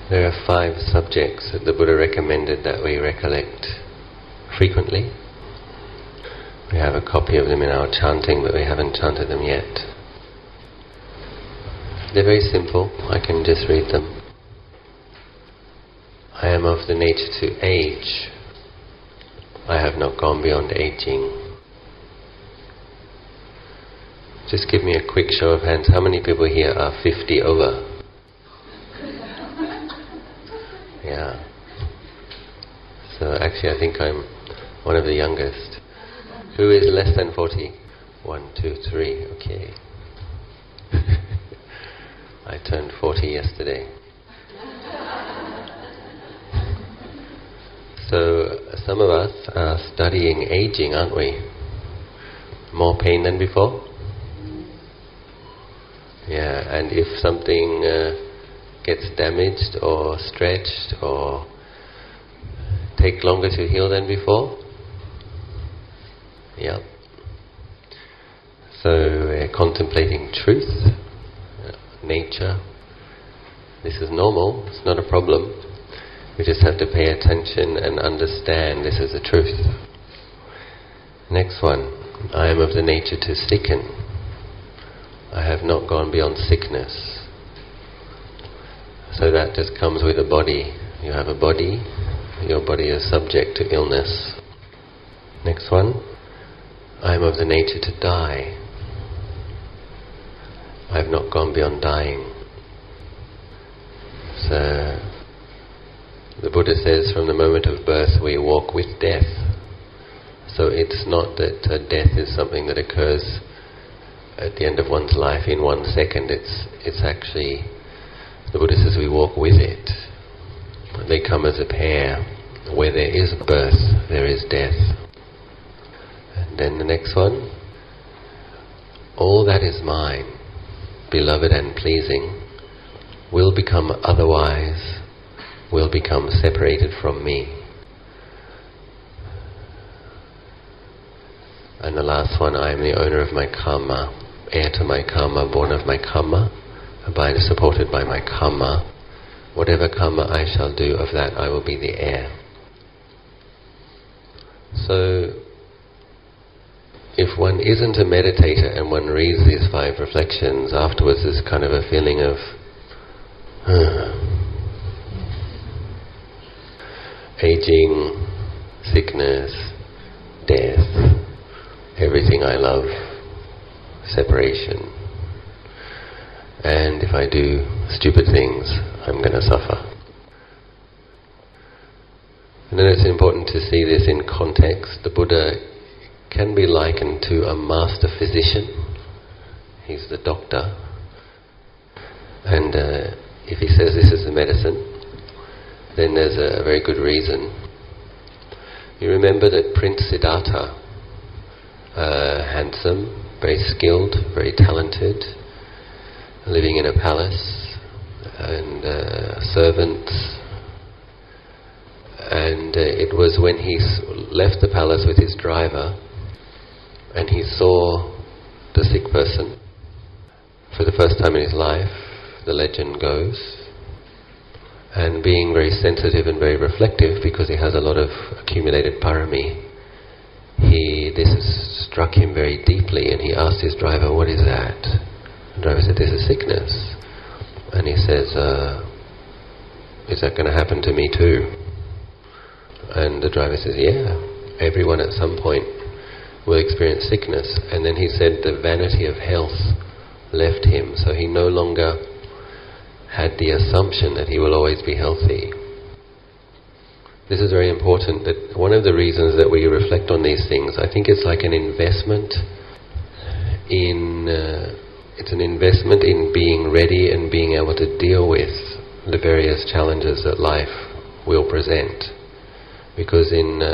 There are 5 subjects that the Buddha recommended that we recollect frequently. We have a copy of them in our chanting, but we haven't chanted them yet. They're very simple. I can just read them. I am of the nature to age. I have not gone beyond aging. Just give me a quick show of hands. How many people here are 50 over? Yeah. So actually I think I'm one of the youngest. Who is less than 40? 1, 2, 3. Okay. I turned 40 yesterday. So some of us are studying aging, aren't we? More pain than before? Yeah, and if something gets damaged or stretched or take longer to heal than before? Yeah. So we're contemplating truth, nature. This is normal, it's not a problem. We just have to pay attention and understand this is the truth. Next one. I am of the nature to sicken. I have not gone beyond sickness. So that just comes with a body. You have a body, your body is subject to illness. Next one. I am of the nature to die. I have not gone beyond dying. So the Buddha says from the moment of birth we walk with death. So it's not that death is something that occurs at the end of one's life in 1 second. It's actually, the Buddha says we walk with it. They come as a pair. Where there is birth, there is death. And then the next one. All that is mine, beloved and pleasing, will become otherwise, will become separated from me. And the last one, I am the owner of my karma, heir to my karma, born of my karma, abide supported by my karma. Whatever karma I shall do, of that I will be the heir. So, if one isn't a meditator and one reads these 5 reflections, afterwards there's kind of a feeling of aging, sickness, death, everything I love, separation. And if I do stupid things, I'm going to suffer. And then it's important to see this in context. The Buddha can be likened to a master physician. He's the doctor. And if he says this is the medicine, then there's a very good reason. You remember that Prince Siddhartha, handsome, very skilled, very talented, living in a palace, and servants. And it was when he left the palace with his driver, and he saw the sick person for the first time in his life, the legend goes, and being very sensitive and very reflective because he has a lot of accumulated parami, this struck him very deeply, and he asked his driver, what is that? The driver said, there's a sickness. And he says, is that going to happen to me too? And the driver says, yeah, everyone at some point will experience sickness. And then he said the vanity of health left him, so he no longer had the assumption that he will always be healthy. This is very important, that one of the reasons that we reflect on these things, I think it's like an investment in it's an investment in being ready and being able to deal with the various challenges that life will present. Because in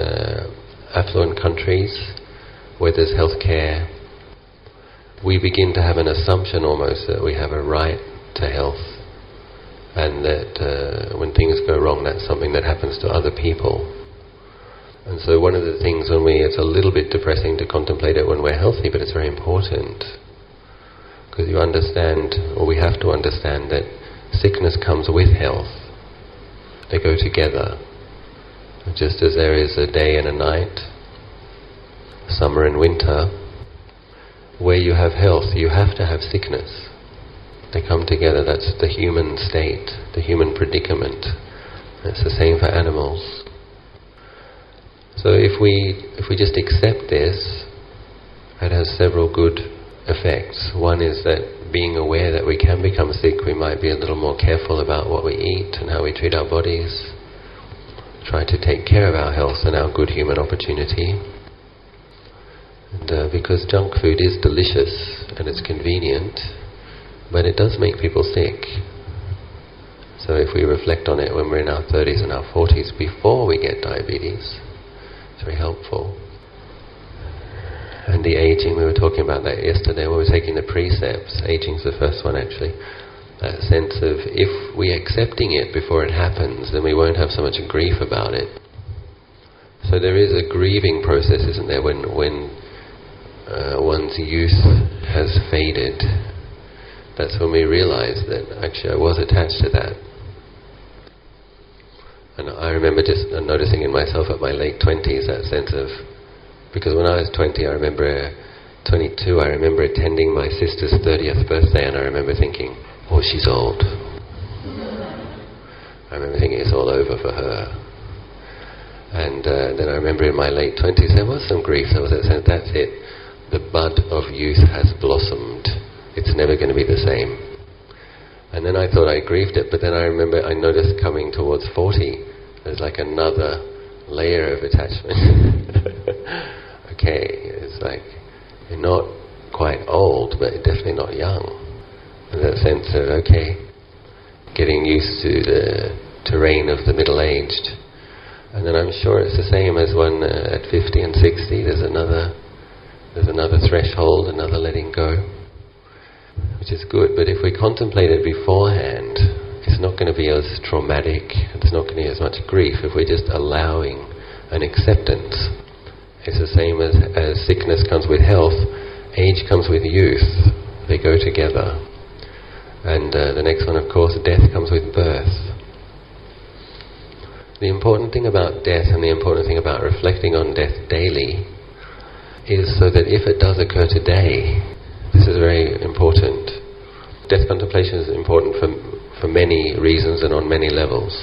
affluent countries where there's healthcare, we begin to have an assumption almost that we have a right to health, and that when things go wrong, that's something that happens to other people. And so one of the things it's a little bit depressing to contemplate it when we're healthy, but it's very important. Because you understand, or we have to understand, that sickness comes with health. They go together. Just as there is a day and a night, summer and winter, where you have health, you have to have sickness. They come together. That's the human state, the human predicament. It's the same for animals. So if we just accept this, it has several good effects. One is that being aware that we can become sick, we might be a little more careful about what we eat and how we treat our bodies. Try to take care of our health and our good human opportunity. And because junk food is delicious and it's convenient, but it does make people sick. So if we reflect on it when we're in our 30s and our 40s, before we get diabetes, it's very helpful. And the aging, we were talking about that yesterday when we were taking the precepts. Aging's the first one actually. That sense of, if we're accepting it before it happens, then we won't have so much grief about it. So there is a grieving process, isn't there, when one's youth has faded. That's when we realize that actually I was attached to that. And I remember just noticing in myself at my late 20s that sense of, because when I was 20, I remember 22, I remember attending my sister's 30th birthday, and I remember thinking, oh, she's old. I remember thinking it's all over for her. And then I remember in my late 20s there was some grief. There was that sense, that's it. The bud of youth has blossomed. It's never going to be the same. And then I thought I grieved it, but then I remember I noticed coming towards 40, there's like another layer of attachment. Okay, it's like, you're not quite old, but definitely not young. And that sense of, okay, getting used to the terrain of the middle-aged. And then I'm sure it's the same as one at 50 and 60, there's another threshold, another letting go, which is good. But if we contemplate it beforehand, it's not going to be as traumatic, it's not going to be as much grief if we're just allowing an acceptance. It's the same as sickness comes with health, age comes with youth. They go together. And the next one, of course, death comes with birth. The important thing about death and the important thing about reflecting on death daily is so that if it does occur today, this is very important. Death contemplation is important for many reasons and on many levels.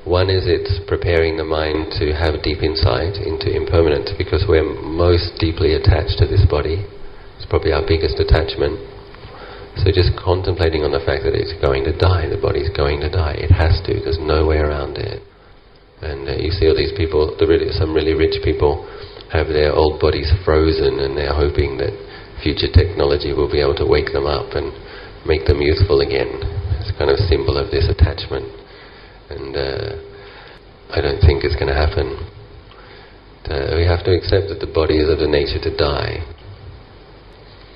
One is it's preparing the mind to have deep insight into impermanence, because we're most deeply attached to this body. It's probably our biggest attachment. So just contemplating on the fact that it's going to die, the body's going to die. It has to, there's no way around it. And you see all these people, some really rich people have their old bodies frozen, and they're hoping that future technology will be able to wake them up and make them youthful again. It's kind of symbol of this attachment. And I don't think it's going to happen. We have to accept that the body is of the nature to die.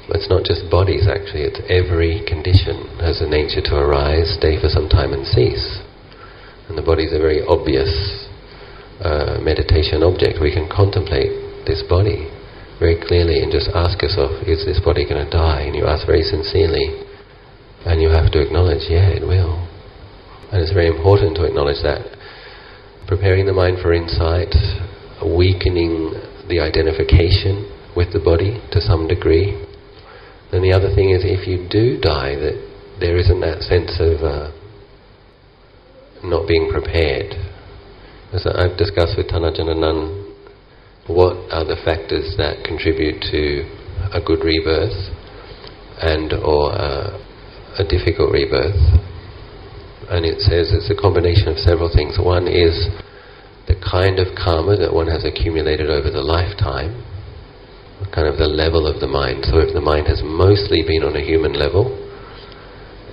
It's not just bodies actually, it's every condition has a nature to arise, stay for some time and cease. And the body is a very obvious meditation object. We can contemplate this body very clearly and just ask yourself, is this body going to die? And you ask very sincerely, and you have to acknowledge, yeah, it will. And it's very important to acknowledge that. Preparing the mind for insight, weakening the identification with the body to some degree. Then the other thing is, if you do die, that there isn't that sense of not being prepared. As I've discussed with Ajahn Achalo, what are the factors that contribute to a good rebirth and or a difficult rebirth? And it says it's a combination of several things. One is the kind of karma that one has accumulated over the lifetime, kind of the level of the mind. So if the mind has mostly been on a human level,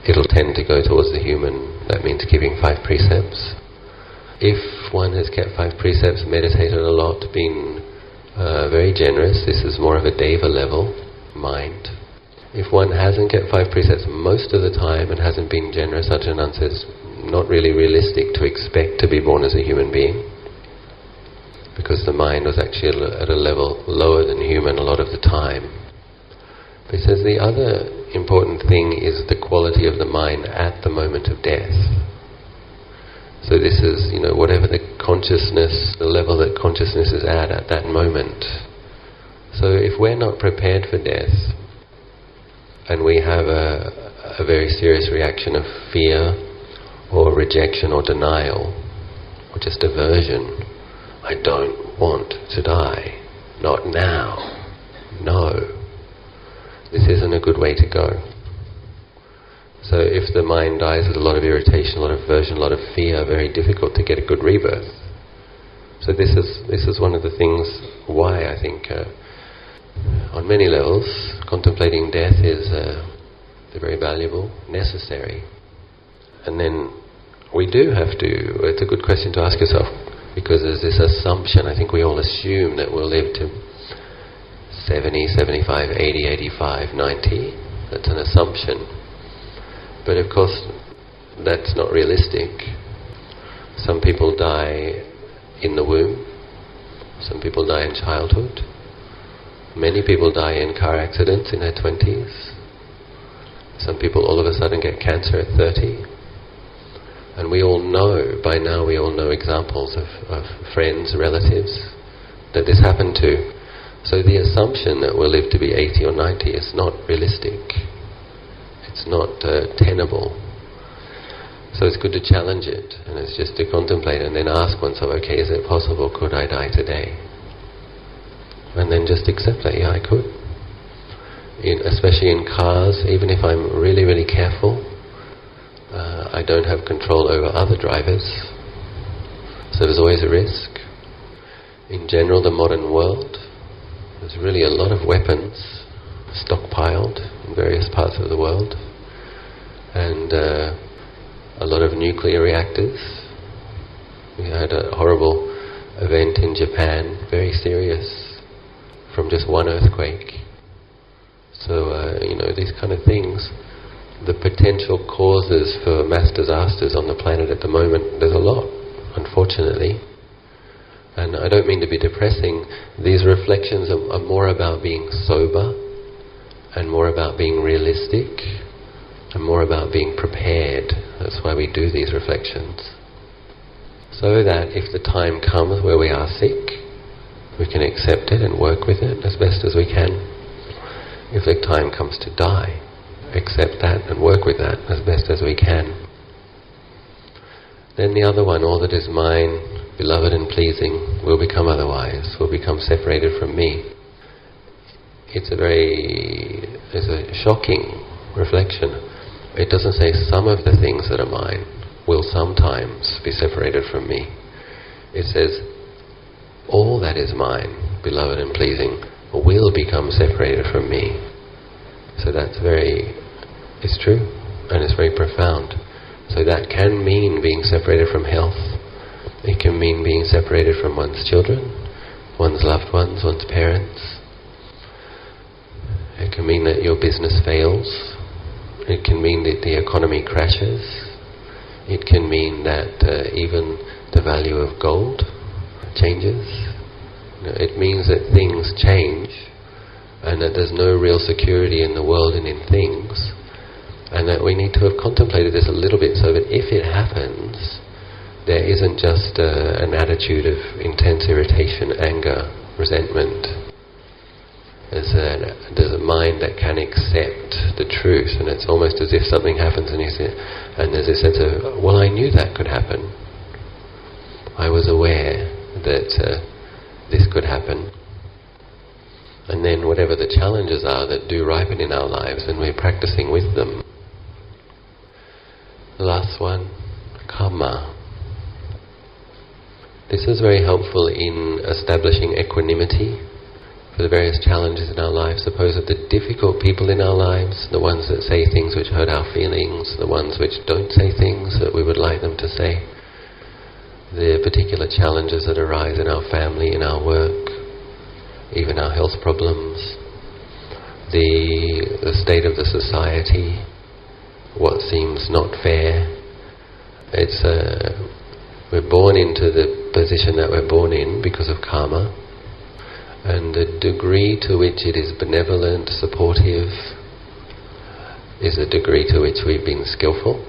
it'll tend to go towards the human. That means keeping 5 precepts. If one has kept 5 precepts, meditated a lot, been very generous, this is more of a deva level mind. If one hasn't kept 5 precepts most of the time and hasn't been generous, Ajahn Achalo says, not really realistic to expect to be born as a human being, because the mind was actually at a level lower than human a lot of the time. But he says the other important thing is the quality of the mind at the moment of death. So this is, whatever the consciousness, the level that consciousness is at that moment. So if we're not prepared for death, and we have a very serious reaction of fear, or rejection, or denial, or just aversion, I don't want to die, not now, no, this isn't a good way to go. So if the mind dies with a lot of irritation, a lot of aversion, a lot of fear, very difficult to get a good rebirth. So this is one of the things why I think on many levels contemplating death is very valuable, necessary. And then we do have to, it's a good question to ask yourself, because there's this assumption, I think we all assume that we'll live to 70, 75, 80, 85, 90. That's an assumption. But of course, that's not realistic. Some people die in the womb. Some people die in childhood. Many people die in car accidents in their 20s. Some people all of a sudden get cancer at 30. And we all know, by now we all know examples of friends, relatives that this happened to. So the assumption that we'll live to be 80 or 90 is not realistic. It's not tenable. So it's good to challenge it, and it's just to contemplate and then ask oneself, okay, is it possible, could I die today? And then just accept that, yeah, I could. Especially in cars, even if I'm really, really careful, I don't have control over other drivers, so there's always a risk. In general, the modern world, there's really a lot of weapons stockpiled in various parts of the world, and a lot of nuclear reactors. We had a horrible event in Japan, very serious, from just one earthquake. So, these kind of things, the potential causes for mass disasters on the planet at the moment, there's a lot, unfortunately. And I don't mean to be depressing. These reflections are more about being sober, and more about being realistic, and more about being prepared. That's why we do these reflections. So that if the time comes where we are sick, we can accept it and work with it as best as we can. If the time comes to die, accept that and work with that as best as we can. Then the other one, all that is mine, beloved and pleasing, will become otherwise, will become separated from me. It's a shocking reflection. It doesn't say some of the things that are mine will sometimes be separated from me. It says all that is mine, beloved and pleasing, will become separated from me. So it's true, and it's very profound. So that can mean being separated from health. It can mean being separated from one's children, one's loved ones, one's parents. It can mean that your business fails. It can mean that the economy crashes. It can mean that even the value of gold changes. It means that things change, and that there's no real security in the world and in things, and that we need to have contemplated this a little bit so that if it happens, there isn't just an attitude of intense irritation, anger, resentment. There's a mind that can accept the truth, and it's almost as if something happens and there's a sense of, well, I knew that could happen. I was aware that this could happen. And then whatever the challenges are that do ripen in our lives, and we're practicing with them. The last one, karma. This is very helpful in establishing equanimity for the various challenges in our lives. Suppose that the difficult people in our lives, the ones that say things which hurt our feelings, the ones which don't say things that we would like them to say, the particular challenges that arise in our family, in our work, even our health problems, the state of the society, what seems not fair. We're born into the position that we're born in because of karma, and the degree to which it is benevolent, supportive, is the degree to which we've been skillful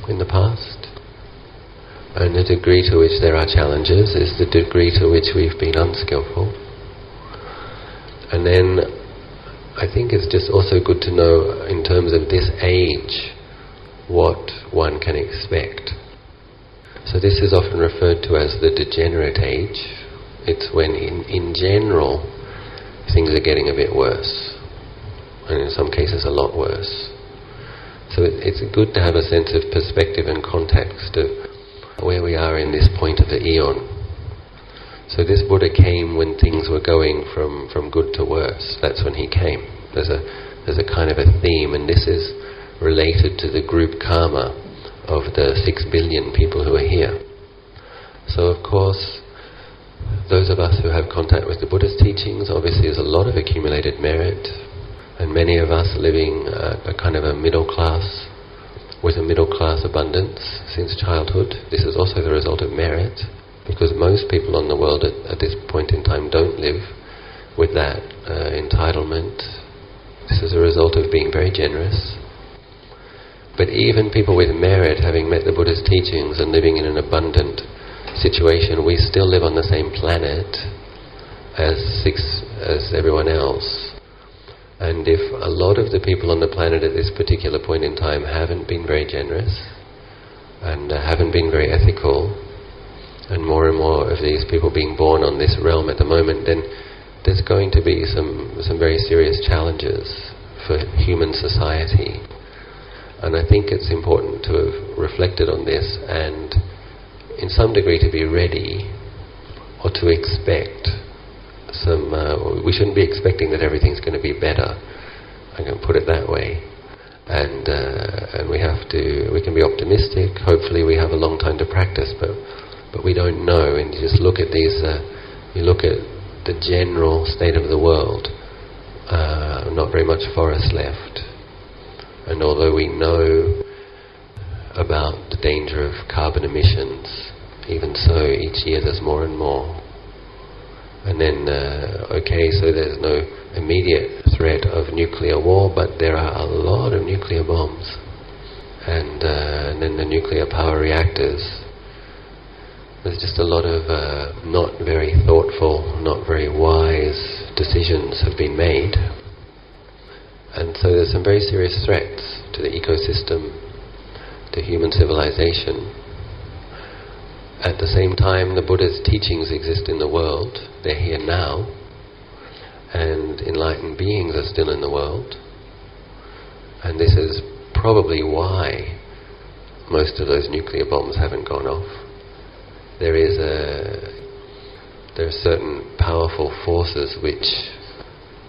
in the past. And the degree to which there are challenges is the degree to which we've been unskillful. And then I think it's just also good to know, in terms of this age, what one can expect. So this is often referred to as the degenerate age. It's when in general things are getting a bit worse, and in some cases a lot worse. So it's good to have a sense of perspective and context of where we are in this point of the eon. So this Buddha came when things were going from good to worse. That's when he came. There's a kind of a theme, and this is related to the group karma of the 6 billion people who are here. So of course, those of us who have contact with the Buddha's teachings, obviously there's a lot of accumulated merit, and many of us living a kind of a middle class, with a middle class abundance since childhood. This is also the result of merit, because most people on the world at this point in time don't live with that entitlement. This is a result of being very generous. But even people with merit, having met the Buddha's teachings and living in an abundant situation, we still live on the same planet as everyone else. And if a lot of the people on the planet at this particular point in time haven't been very generous and haven't been very ethical, and more of these people being born on this realm at the moment, then there's going to be some very serious challenges for human society. And I think it's important to have reflected on this and in some degree to be ready, or to expect some... we shouldn't be expecting that everything's going to be better. I'm going to put it that way. And we can be optimistic. Hopefully we have a long time to practice, but we don't know. And you just look at these... you look at the general state of the world. Not very much forest left. And although we know about the danger of carbon emissions, even so, each year there's more and more. And then, so there's no immediate threat of nuclear war, but there are a lot of nuclear bombs. And then the nuclear power reactors. There's just a lot of not very thoughtful, not very wise decisions have been made. And so there's some very serious threats to the ecosystem, to human civilization. At the same time, the Buddha's teachings exist in the world. They're here now. And enlightened beings are still in the world. And this is probably why most of those nuclear bombs haven't gone off. There are certain powerful forces which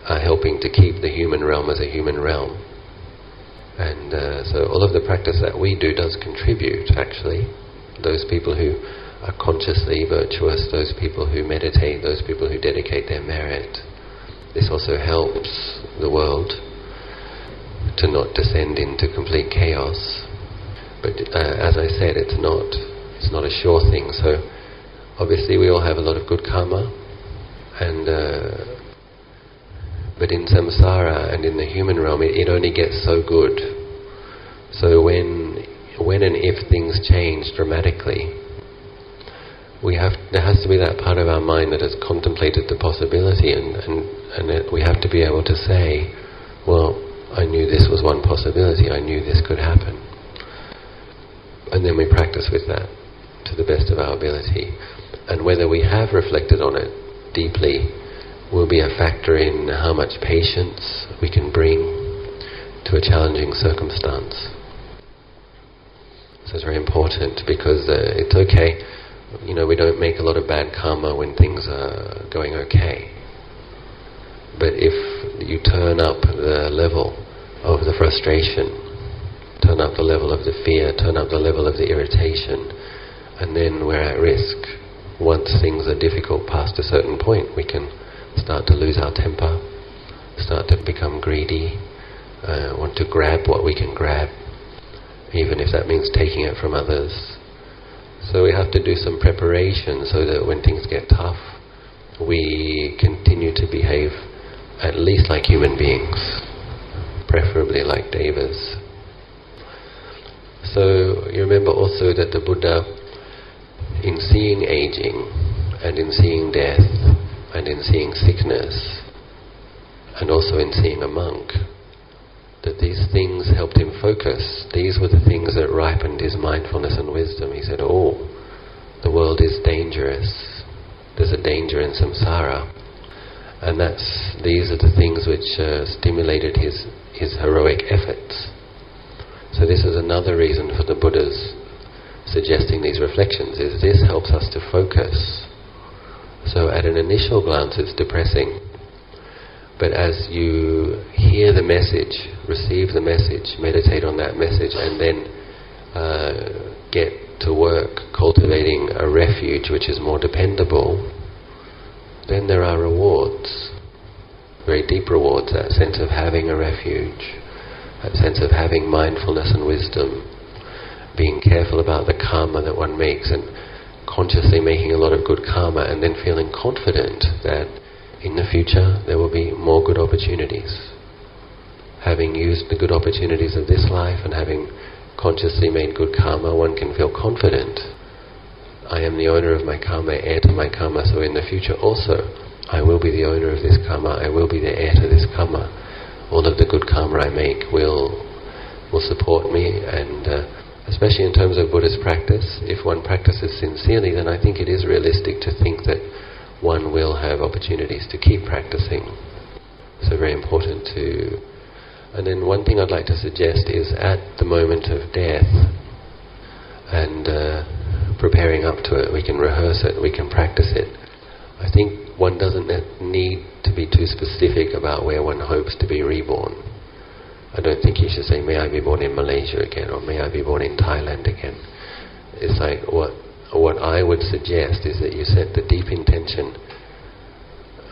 are helping to keep the human realm as a human realm. And so all of the practice that we do does contribute, actually. Those people who are consciously virtuous, those people who meditate, those people who dedicate their merit. This also helps the world to not descend into complete chaos. But as I said, it's not a sure thing. So obviously we all have a lot of good karma, and but in samsara and in the human realm, it only gets so good. So when and if things change dramatically, there has to be that part of our mind that has contemplated the possibility, and we have to be able to say, well, I knew this was one possibility, I knew this could happen. And then we practice with that to the best of our ability. And whether we have reflected on it deeply will be a factor in how much patience we can bring to a challenging circumstance. So it's very important, because it's okay, we don't make a lot of bad karma when things are going okay. But if you turn up the level of the frustration, turn up the level of the fear, turn up the level of the irritation, and then we're at risk. Once things are difficult past a certain point, we can start to lose our temper, start to become greedy, want to grab what we can grab, even if that means taking it from others. So we have to do some preparation so that when things get tough, we continue to behave at least like human beings, preferably like devas. So you remember also that the Buddha in seeing aging, and in seeing death, and in seeing sickness, and also in seeing a monk, that these things helped him focus. These were the things that ripened his mindfulness and wisdom. He said, oh, the world is dangerous. There's a danger in samsara. And these are the things which stimulated his heroic efforts. So this is another reason for the Buddha's suggesting these reflections, is this helps us to focus. So at an initial glance it's depressing, but as you hear the message, receive the message, meditate on that message, and then get to work cultivating a refuge which is more dependable, then there are rewards, very deep rewards, that sense of having a refuge, that sense of having mindfulness and wisdom, being careful about the karma that one makes and consciously making a lot of good karma, and then feeling confident that in the future there will be more good opportunities. Having used the good opportunities of this life and having consciously made good karma, one can feel confident. I am the owner of my karma, heir to my karma, so in the future also I will be the owner of this karma, I will be the heir to this karma. All of the good karma I make will support me, and especially in terms of Buddhist practice, if one practices sincerely, then I think it is realistic to think that one will have opportunities to keep practicing. So very important to... And then one thing I'd like to suggest is at the moment of death and preparing up to it, we can rehearse it, we can practice it. I think one doesn't need to be too specific about where one hopes to be reborn. I don't think you should say, may I be born in Malaysia again, or may I be born in Thailand again. It's like, what I would suggest is that you set the deep intention.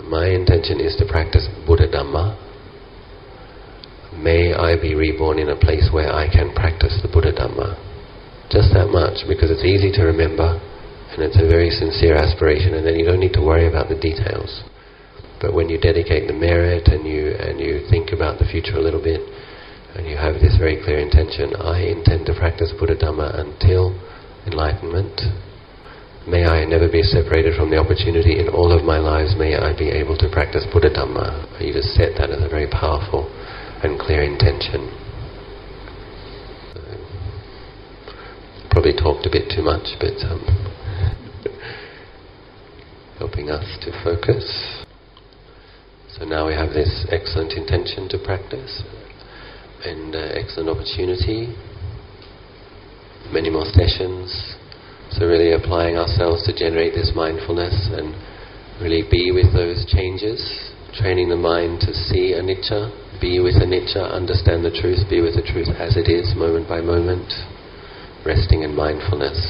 My intention is to practice Buddha Dhamma. May I be reborn in a place where I can practice the Buddha Dhamma. Just that much, because it's easy to remember, and it's a very sincere aspiration, and then you don't need to worry about the details. But when you dedicate the merit and you think about the future a little bit, and you have this very clear intention, I intend to practice Buddha Dhamma until enlightenment. May I never be separated from the opportunity in all of my lives, may I be able to practice Buddha Dhamma. You just set that as a very powerful and clear intention. Probably talked a bit too much, but helping us to focus. So now we have this excellent intention to practice, and excellent opportunity, many more sessions. So really applying ourselves to generate this mindfulness and really be with those changes, training the mind to see anicca, be with anicca, understand the truth, be with the truth as it is, moment by moment, resting in mindfulness.